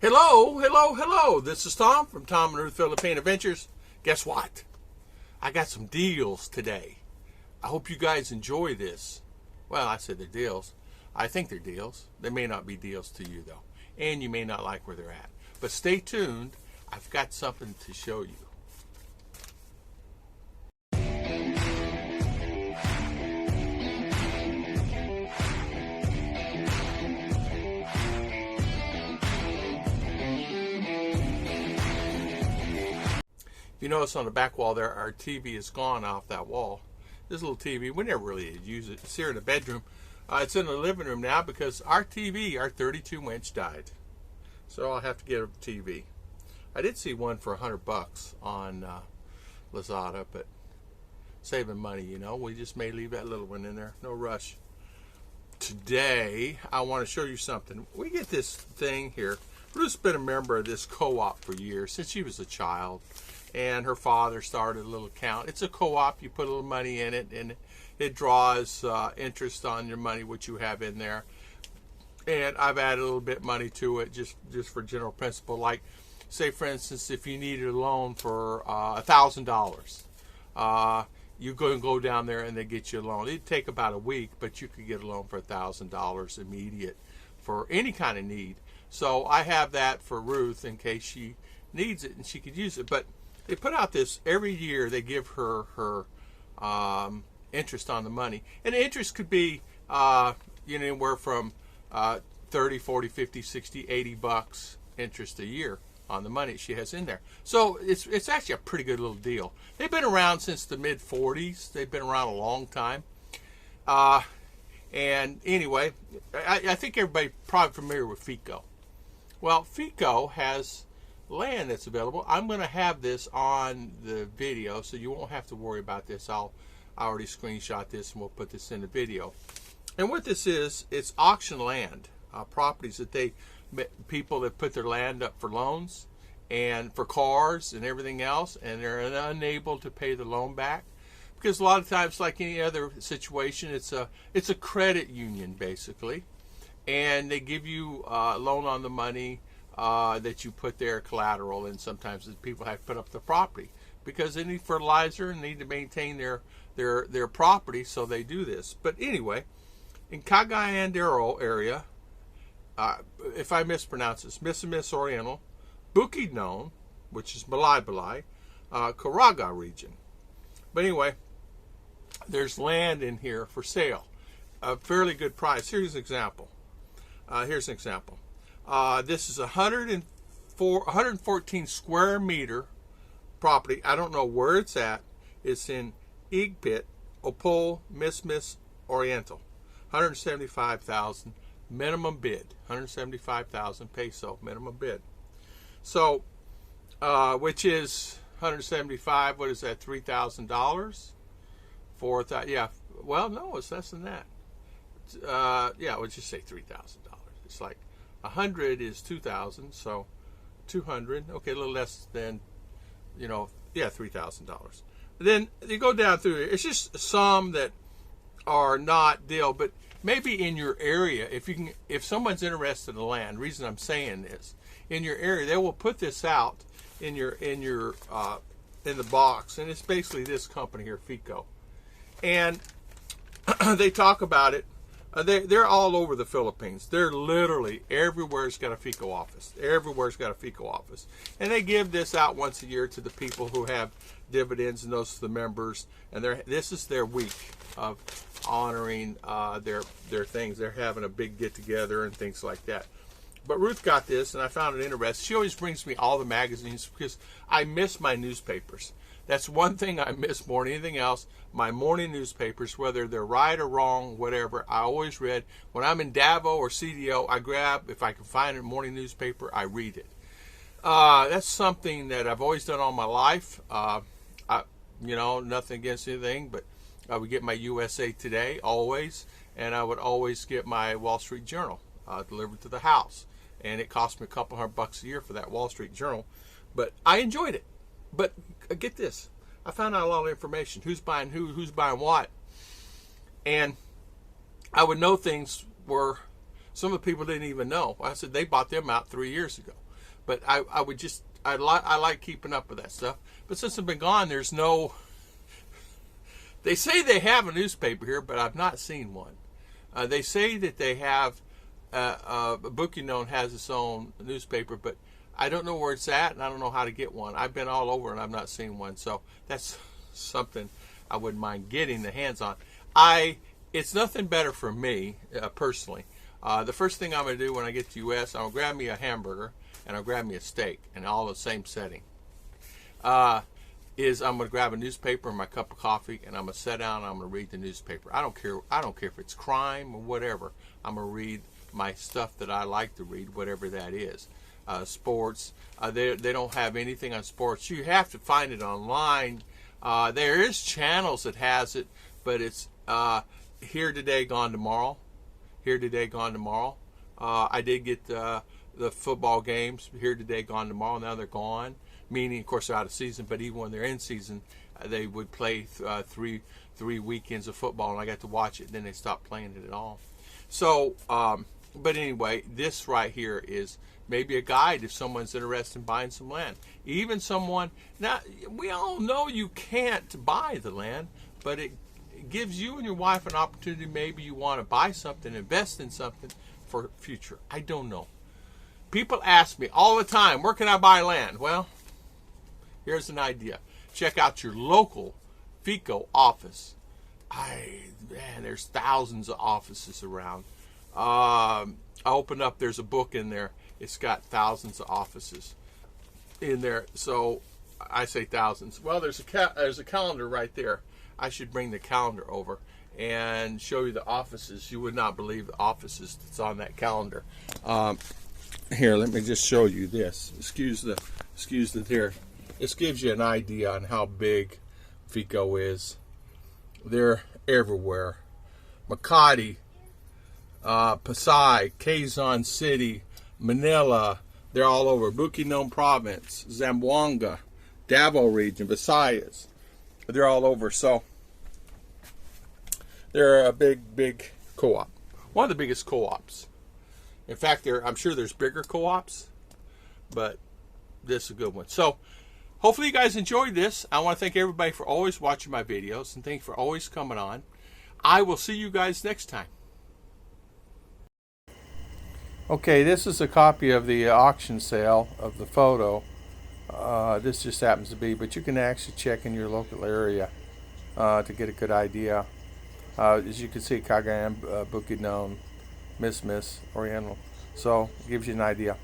Hello, hello, hello. This is Tom from Tom and Ruth Philippine Adventures. Guess what? I got some deals today. I hope you guys enjoy this. Well, I said they're deals. I think they're deals. They may not be deals to you, though. And you may not like where they're at. But stay tuned. I've got something to show you. You notice on the back wall there, our TV is gone off that wall. This little TV, we never really use it. It's here in the bedroom. It's in the living room now because our TV, our 32-inch died. So I'll have to get a TV. I did see one for $100 on Lazada, but saving money, you know. We just may leave that little one in there. No rush. Today, I want to show you something. We get this thing here. Ruth's been a member of this co-op for years, since she was a child. And her father started a little account. It's a co-op. You put a little money in it, and it draws interest on your money, which you have in there. And I've added a little bit of money to it just for general principle. Like, say, for instance, if you needed a loan for $1,000, you go down there and they get you a loan. It'd take about a week, but you could get a loan for $1,000 immediate for any kind of need. So I have that for Ruth in case she needs it and she could use it. But they put out this every year. They give her interest on the money, and the interest could be anywhere from 30, 40, 50, 60, 80 bucks interest a year on the money she has in there. So it's actually a pretty good little deal. They've been around since the mid 40s. They've been around a long time. And anyway, I think everybody's probably familiar with FICO. Well, FICO has land that's available. I'm going to have this on the video, so you won't have to worry about this. I already screenshot this, and we'll put this in the video. And what this is, it's auction land, properties that people that put their land up for loans and for cars and everything else, and they're unable to pay the loan back because a lot of times, like any other situation, it's a credit union basically, and they give you a loan on the money that you put their collateral, and sometimes people have to put up the property because they need fertilizer and need to maintain their property, so they do this. But anyway, in Cagayan area, if I mispronounce this, Miss Oriental, Bukidnon, which is Balay, Caraga region. But anyway, there's land in here for sale, a fairly good price. Here's an example. This is 114 square meter property. I don't know where it's at. It's in Igpit, Opol, Miss Oriental. 175,000 minimum bid. 175,000 peso minimum bid. So, which is 175. What is that? $3,000. 4,000. Yeah. Well, no, it's less than that. Yeah, we'll just say $3,000. It's like 100 is 2,000, so 200. Okay, a little less than, $3,000. Then you go down through here. It's just some that are not deal, but maybe in your area, if someone's interested in the land, reason I'm saying this, in your area, they will put this out in the box, and it's basically this company here, FICO, and they talk about it. They're all over the Philippines. They're literally everywhere's got a FICO office. Everywhere's got a FICO office. And they give this out once a year to the people who have dividends, and those to the members. And this is their week of honoring their things. They're having a big get-together and things like that. But Ruth got this, and I found it interesting. She always brings me all the magazines because I miss my newspapers. That's one thing I miss more than anything else. My morning newspapers, whether they're right or wrong, whatever, I always read. When I'm in Davao or CDO, I grab, if I can find a morning newspaper, I read it. That's something that I've always done all my life. Nothing against anything, but I would get my USA Today always, and I would always get my Wall Street Journal delivered to the house. And it cost me a couple $100 a year for that Wall Street Journal, but I enjoyed it. But get this, I found out a lot of information. Who's buying who's buying what. And I would know things where some of the people didn't even know. I said they bought them out 3 years ago. But I would just, I like keeping up with that stuff. But since I've been gone, there's no, they say they have a newspaper here, but I've not seen one. They say that they have, Bukidnon has its own newspaper, but I don't know where it's at, and I don't know how to get one. I've been all over, and I've not seen one. So that's something I wouldn't mind getting the hands on. It's nothing better for me, personally. The first thing I'm going to do when I get to the U.S., I'm going to grab me a hamburger, and I'll grab me a steak, and all in the same setting. Is I'm going to grab a newspaper and my cup of coffee, and I'm going to sit down and I'm going to read the newspaper. I don't care if it's crime or whatever. I'm going to read my stuff that I like to read, whatever that is. Sports. They don't have anything on sports. You have to find it online. There is channels that has it, but it's here today, gone tomorrow. Here today, gone tomorrow. I did get the football games here today, gone tomorrow. Now they're gone. Meaning, of course, they're out of season, but even when they're in season, they would play three weekends of football, and I got to watch it. Then they stopped playing it at all. So, but anyway, this right here is maybe a guide if someone's interested in buying some land. Even someone, now, we all know you can't buy the land, but it gives you and your wife an opportunity. Maybe you want to buy something, invest in something for future. I don't know. People ask me all the time, where can I buy land? Well, here's an idea. Check out your local FICO office. Man, there's thousands of offices around. I opened up, there's a book in there. It's got thousands of offices in there. So I say thousands. Well, there's a calendar right there. I should bring the calendar over and show you the offices. You would not believe the offices that's on that calendar. Here, let me just show you this. Excuse the here. This gives you an idea on how big FICO is. They're everywhere. Makati, Pasay, Quezon City, Manila. They're all over. Bukidnon Province, Zamboanga, Davao region, Visayas. They're all over. So they're a big co-op. One of the biggest co-ops. In fact, I'm sure there's bigger co-ops, but this is a good one. So hopefully you guys enjoyed this. I want to thank everybody for always watching my videos, and thank you for always coming on. I will see you guys next time. Okay, this is a copy of the auction sale of the photo. This just happens to be, but you can actually check in your local area to get a good idea. As you can see, Cagayan, Bukidnon, Miss, Oriental. So it gives you an idea.